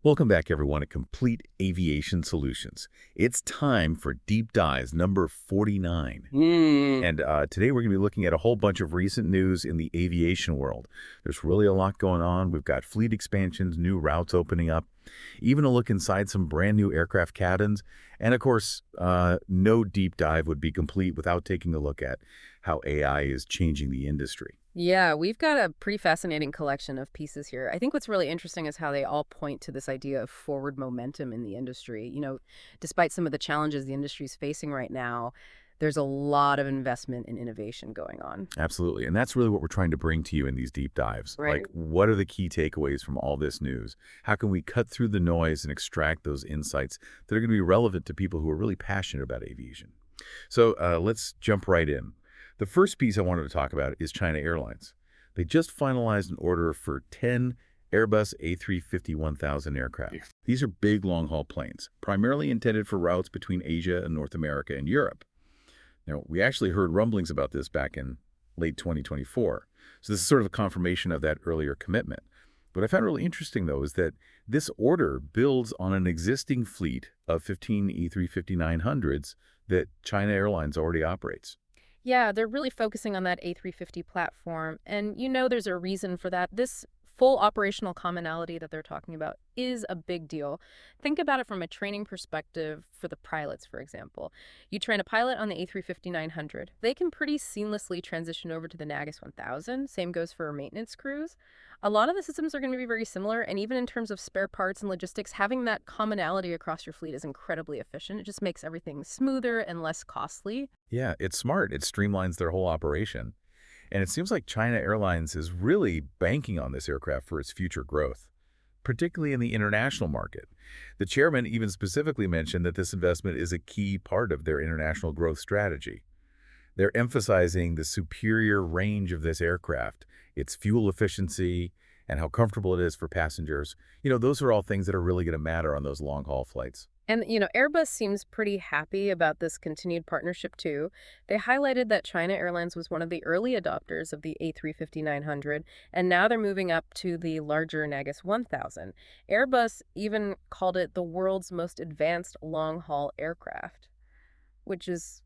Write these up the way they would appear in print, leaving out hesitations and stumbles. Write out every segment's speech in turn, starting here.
Welcome back, everyone, to Complete Aviation Solutions. It's time for Deep Dives number 49. Hmm. And today we're going to be looking at a whole bunch of recent news in the aviation world. There's really a lot going on. We've got fleet expansions, new routes opening up, even a look inside some brand new aircraft cabins. And of course, no deep dive would be complete without taking a look at how AI is changing the industry. Yeah, we've got a pretty fascinating collection of pieces here. I think what's really interesting is how they all point to this idea of forward momentum in the industry. Despite some of the challenges the industry is facing right now, there's a lot of investment in innovation going on. Absolutely. And that's really what we're trying to bring to you in these deep dives. Right. Like, what are the key takeaways from all this news? How can we cut through the noise and extract those insights that are going to be relevant to people who are really passionate about aviation? So let's jump right in. The first piece I wanted to talk about is China Airlines. They just finalized an order for 10 Airbus A350-1000 aircraft. These are big long-haul planes, primarily intended for routes between Asia and North America and Europe. Now, we actually heard rumblings about this back in late 2024. So this is sort of a confirmation of that earlier commitment. What I found really interesting, though, is that this order builds on an existing fleet of 15 E350-900s that China Airlines already operates. Yeah, they're really focusing on that A350 platform. And there's a reason for that. This full operational commonality that they're talking about is a big deal. Think about it from a training perspective for the pilots, for example. You train a pilot on the A350-900. They can pretty seamlessly transition over to the Nagus 1000. Same goes for maintenance crews. A lot of the systems are going to be very similar, and even in terms of spare parts and logistics, having that commonality across your fleet is incredibly efficient. It just makes everything smoother and less costly. Yeah, it's smart. It streamlines their whole operation. And it seems like China Airlines is really banking on this aircraft for its future growth, particularly in the international market. The chairman even specifically mentioned that this investment is a key part of their international growth strategy. They're emphasizing the superior range of this aircraft, its fuel efficiency, and how comfortable it is for passengers. Those are all things that are really going to matter on those long-haul flights. And, Airbus seems pretty happy about this continued partnership too. They highlighted that China Airlines was one of the early adopters of the A350-900, and now they're moving up to the larger Nagus 1000. Airbus even called it the world's most advanced long-haul aircraft, which is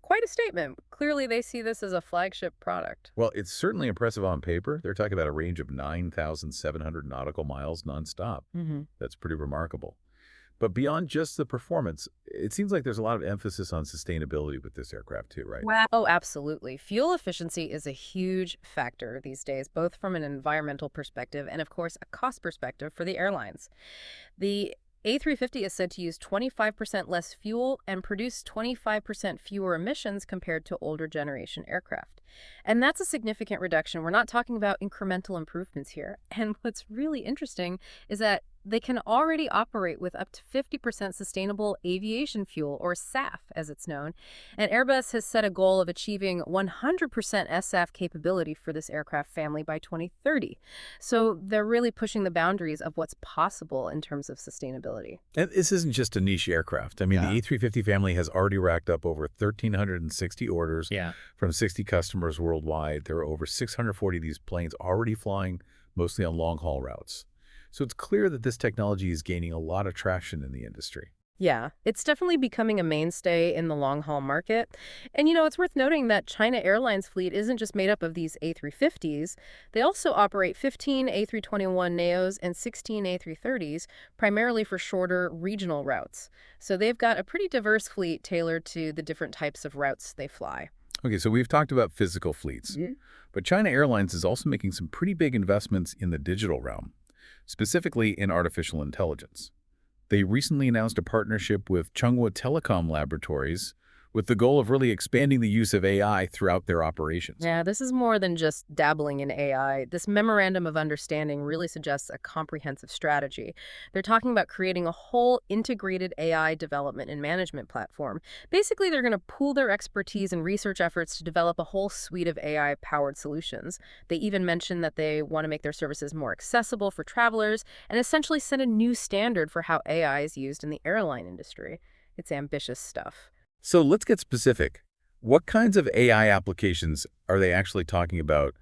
quite a statement. Clearly, they see this as a flagship product. Well, it's certainly impressive on paper. They're talking about a range of 9,700 nautical miles nonstop. That's pretty remarkable. But beyond just the performance, it seems like there's a lot of emphasis on sustainability with this aircraft too, right? Wow. Oh, absolutely. Fuel efficiency is a huge factor these days, both from an environmental perspective and, of course, a cost perspective for the airlines. The A350 is said to use 25% less fuel and produce 25% fewer emissions compared to older generation aircraft. And that's a significant reduction. We're not talking about incremental improvements here. And what's really interesting is that they can already operate with up to 50% sustainable aviation fuel, or SAF as it's known. And Airbus has set a goal of achieving 100% SAF capability for this aircraft family by 2030. So they're really pushing the boundaries of what's possible in terms of sustainability. And this isn't just a niche aircraft. I mean, the A350 family has already racked up over 1,360 orders from 60 customers worldwide. There are over 640 of these planes already flying, mostly on long-haul routes. So it's clear that this technology is gaining a lot of traction in the industry. Yeah, it's definitely becoming a mainstay in the long haul market. And it's worth noting that China Airlines fleet isn't just made up of these A350s. They also operate 15 A321neos and 16 A330s, primarily for shorter regional routes. So they've got a pretty diverse fleet tailored to the different types of routes they fly. Okay, so we've talked about physical fleets, but China Airlines is also making some pretty big investments in the digital realm, specifically in artificial intelligence. They recently announced a partnership with Chunghwa Telecom laboratories with the goal of really expanding the use of AI throughout their operations. Yeah, this is more than just dabbling in AI. This memorandum of understanding really suggests a comprehensive strategy. They're talking about creating a whole integrated AI development and management platform. Basically, they're going to pool their expertise and research efforts to develop a whole suite of AI-powered solutions. They even mentioned that they want to make their services more accessible for travelers and essentially set a new standard for how AI is used in the airline industry. It's ambitious stuff. So let's get specific. What kinds of AI applications are they actually talking about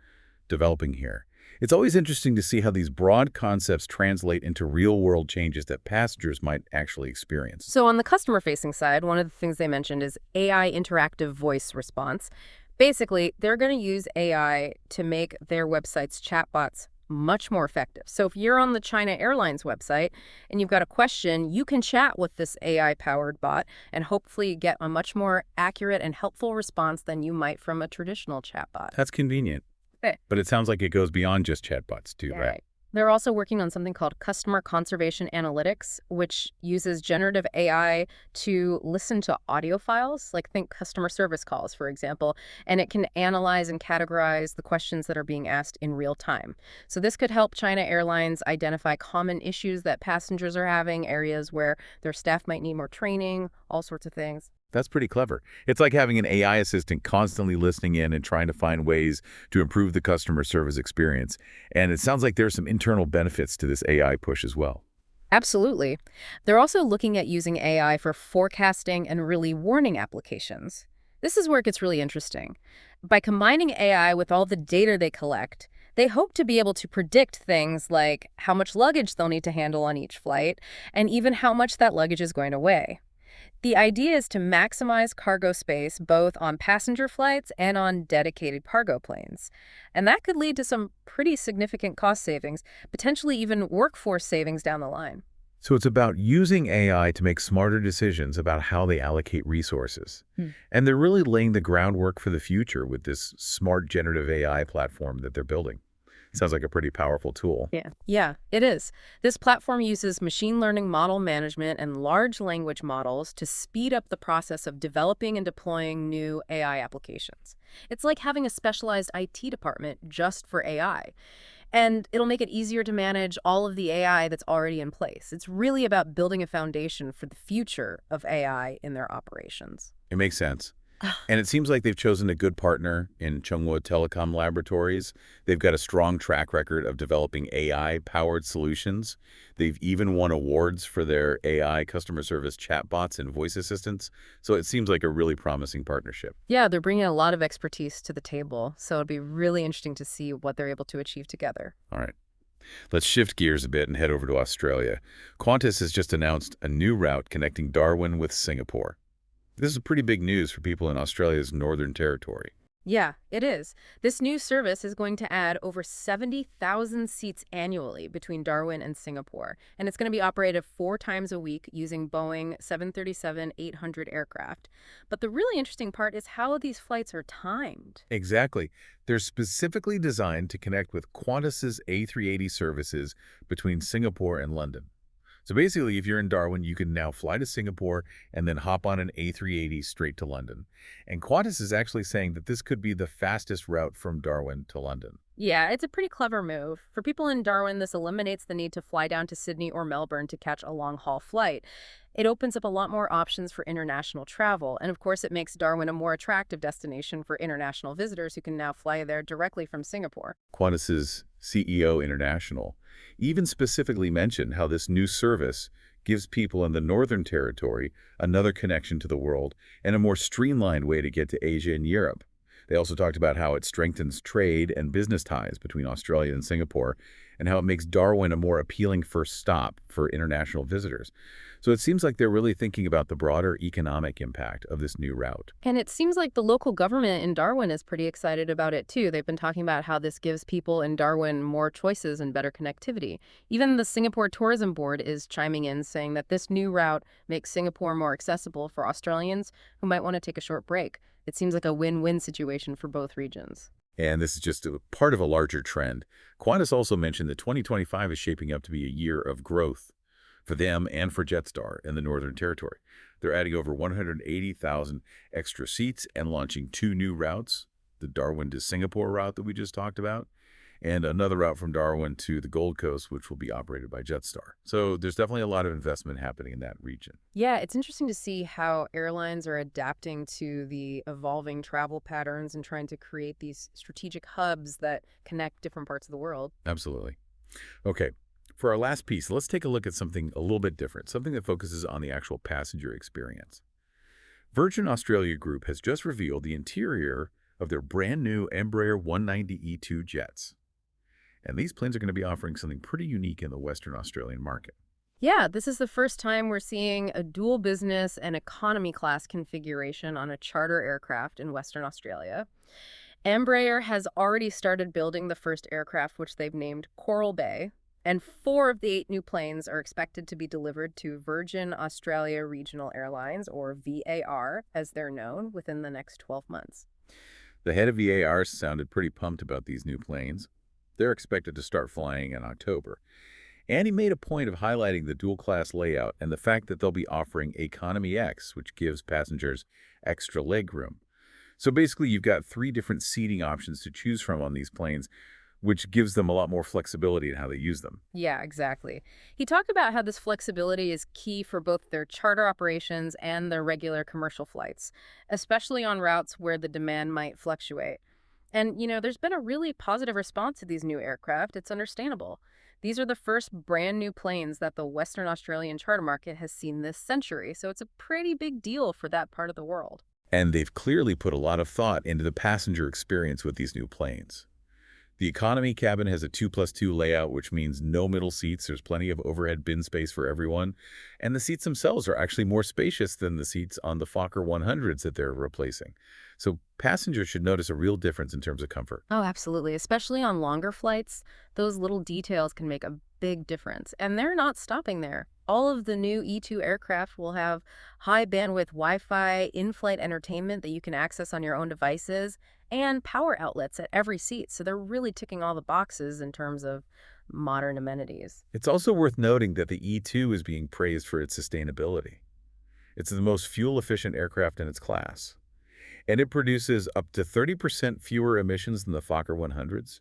developing here? It's always interesting to see how these broad concepts translate into real-world changes that passengers might actually experience. So on the customer-facing side, one of the things they mentioned is AI interactive voice response. Basically, they're going to use AI to make their website's chatbots much more effective. So if you're on the China Airlines website and you've got a question, you can chat with this AI-powered bot and hopefully get a much more accurate and helpful response than you might from a traditional chatbot. That's convenient. Okay. But it sounds like it goes beyond just chatbots too, Yeah, right? right. They're also working on something called customer conservation analytics, which uses generative AI to listen to audio files, like think customer service calls, for example, and it can analyze and categorize the questions that are being asked in real time. So this could help China Airlines identify common issues that passengers are having, areas where their staff might need more training, all sorts of things. That's pretty clever. It's like having an AI assistant constantly listening in and trying to find ways to improve the customer service experience. And it sounds like there's some internal benefits to this AI push as well. Absolutely. They're also looking at using AI for forecasting and really warning applications. This is where it gets really interesting. By combining AI with all the data they collect, they hope to be able to predict things like how much luggage they'll need to handle on each flight, and even how much that luggage is going to weigh. The idea is to maximize cargo space both on passenger flights and on dedicated cargo planes. And that could lead to some pretty significant cost savings, potentially even workforce savings down the line. So it's about using AI to make smarter decisions about how they allocate resources. Hmm. And they're really laying the groundwork for the future with this smart generative AI platform that they're building. Sounds like a pretty powerful tool. Yeah, it is. This platform uses machine learning model management and large language models to speed up the process of developing and deploying new AI applications. It's like having a specialized IT department just for AI. And it'll make it easier to manage all of the AI that's already in place. It's really about building a foundation for the future of AI in their operations. It makes sense. And it seems like they've chosen a good partner in Chunghwa Telecom Laboratories. They've got a strong track record of developing AI-powered solutions. They've even won awards for their AI customer service chatbots and voice assistants. So it seems like a really promising partnership. Yeah, they're bringing a lot of expertise to the table, so it'll be really interesting to see what they're able to achieve together. All right. Let's shift gears a bit and head over to Australia. Qantas has just announced a new route connecting Darwin with Singapore. This is pretty big news for people in Australia's Northern Territory. Yeah, it is. This new service is going to add over 70,000 seats annually between Darwin and Singapore, and it's going to be operated 4 times a week using Boeing 737-800 aircraft. But the really interesting part is how these flights are timed. Exactly. They're specifically designed to connect with Qantas's A380 services between Singapore and London. So basically, if you're in Darwin, you can now fly to Singapore and then hop on an A380 straight to London. And Qantas is actually saying that this could be the fastest route from Darwin to London. Yeah, it's a pretty clever move. For people in Darwin, this eliminates the need to fly down to Sydney or Melbourne to catch a long-haul flight. It opens up a lot more options for international travel, and of course it makes Darwin a more attractive destination for international visitors who can now fly there directly from Singapore. Qantas's CEO International even specifically mentioned how this new service gives people in the Northern Territory another connection to the world and a more streamlined way to get to Asia and Europe. They also talked about how it strengthens trade and business ties between Australia and Singapore and how it makes Darwin a more appealing first stop for international visitors. So it seems like they're really thinking about the broader economic impact of this new route. And it seems like the local government in Darwin is pretty excited about it too. They've been talking about how this gives people in Darwin more choices and better connectivity. Even the Singapore Tourism Board is chiming in, saying that this new route makes Singapore more accessible for Australians who might want to take a short break. It seems like a win-win situation for both regions. And this is just a part of a larger trend. Qantas also mentioned that 2025 is shaping up to be a year of growth for them and for Jetstar in the Northern Territory. They're adding over 180,000 extra seats and launching 2 new routes, the Darwin to Singapore route that we just talked about, and another route from Darwin to the Gold Coast, which will be operated by Jetstar. So there's definitely a lot of investment happening in that region. Yeah, it's interesting to see how airlines are adapting to the evolving travel patterns and trying to create these strategic hubs that connect different parts of the world. Absolutely. Okay, for our last piece, let's take a look at something a little bit different, something that focuses on the actual passenger experience. Virgin Australia Group has just revealed the interior of their brand new Embraer 190E2 jets. And these planes are going to be offering something pretty unique in the Western Australian market. Yeah, this is the first time we're seeing a dual business and economy class configuration on a charter aircraft in Western Australia. Embraer has already started building the first aircraft, which they've named Coral Bay, and 4 of the 8 new planes are expected to be delivered to Virgin Australia Regional Airlines, or VAR, as they're known, within the next 12 months. The head of VAR sounded pretty pumped about these new planes. They're expected to start flying in October. And he made a point of highlighting the dual-class layout and the fact that they'll be offering Economy X, which gives passengers extra legroom. So basically, you've got 3 different seating options to choose from on these planes, which gives them a lot more flexibility in how they use them. Yeah, exactly. He talked about how this flexibility is key for both their charter operations and their regular commercial flights, especially on routes where the demand might fluctuate. And, there's been a really positive response to these new aircraft. It's understandable. These are the first brand new planes that the Western Australian charter market has seen this century, so it's a pretty big deal for that part of the world. And they've clearly put a lot of thought into the passenger experience with these new planes. The economy cabin has a 2+2 layout, which means no middle seats. There's plenty of overhead bin space for everyone. And the seats themselves are actually more spacious than the seats on the Fokker 100s that they're replacing. So passengers should notice a real difference in terms of comfort. Oh, absolutely. Especially on longer flights, those little details can make a big difference. And they're not stopping there. All of the new E2 aircraft will have high bandwidth Wi-Fi, in-flight entertainment that you can access on your own devices, and power outlets at every seat. So they're really ticking all the boxes in terms of modern amenities. It's also worth noting that the E2 is being praised for its sustainability. It's the most fuel-efficient aircraft in its class, and it produces up to 30% fewer emissions than the Fokker 100s.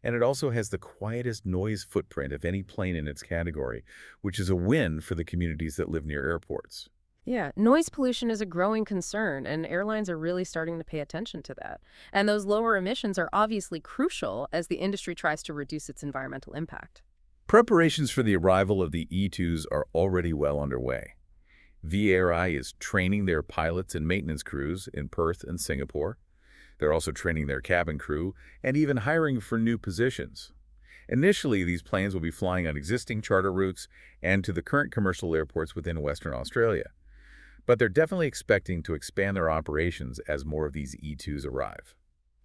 And it also has the quietest noise footprint of any plane in its category, which is a win for the communities that live near airports. Yeah, noise pollution is a growing concern, and airlines are really starting to pay attention to that. And those lower emissions are obviously crucial as the industry tries to reduce its environmental impact. Preparations for the arrival of the E2s are already well underway. VARI is training their pilots and maintenance crews in Perth and Singapore. They're also training their cabin crew and even hiring for new positions. Initially, these planes will be flying on existing charter routes and to the current commercial airports within Western Australia. But they're definitely expecting to expand their operations as more of these E2s arrive.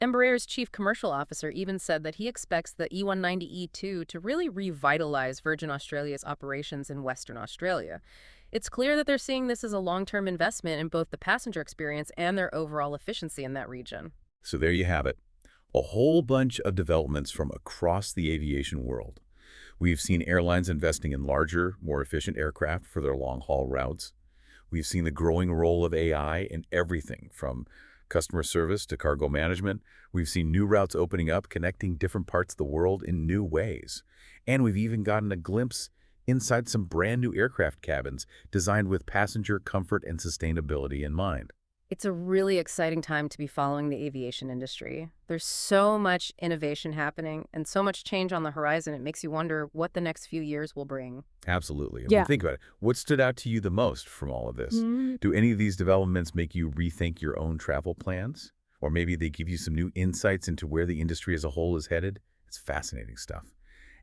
Embraer's chief commercial officer even said that he expects the E190-E2 to really revitalize Virgin Australia's operations in Western Australia. It's clear that they're seeing this as a long-term investment in both the passenger experience and their overall efficiency in that region. So there you have it. A whole bunch of developments from across the aviation world. We've seen airlines investing in larger, more efficient aircraft for their long-haul routes. We've seen the growing role of AI in everything from customer service to cargo management. We've seen new routes opening up, connecting different parts of the world in new ways. And we've even gotten a glimpse inside some brand new aircraft cabins designed with passenger comfort and sustainability in mind. It's a really exciting time to be following the aviation industry. There's so much innovation happening and so much change on the horizon. It makes you wonder what the next few years will bring. Absolutely. I mean, Yeah. think about it. What stood out to you the most from all of this? Mm, Do any of these developments make you rethink your own travel plans? Or maybe they give you some new insights into where the industry as a whole is headed? It's fascinating stuff.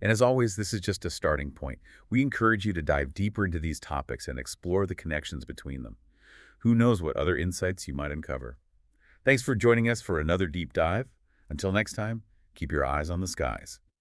And as always, this is just a starting point. We encourage you to dive deeper into these topics and explore the connections between them. Who knows what other insights you might uncover. Thanks for joining us for another deep dive. Until next time, keep your eyes on the skies.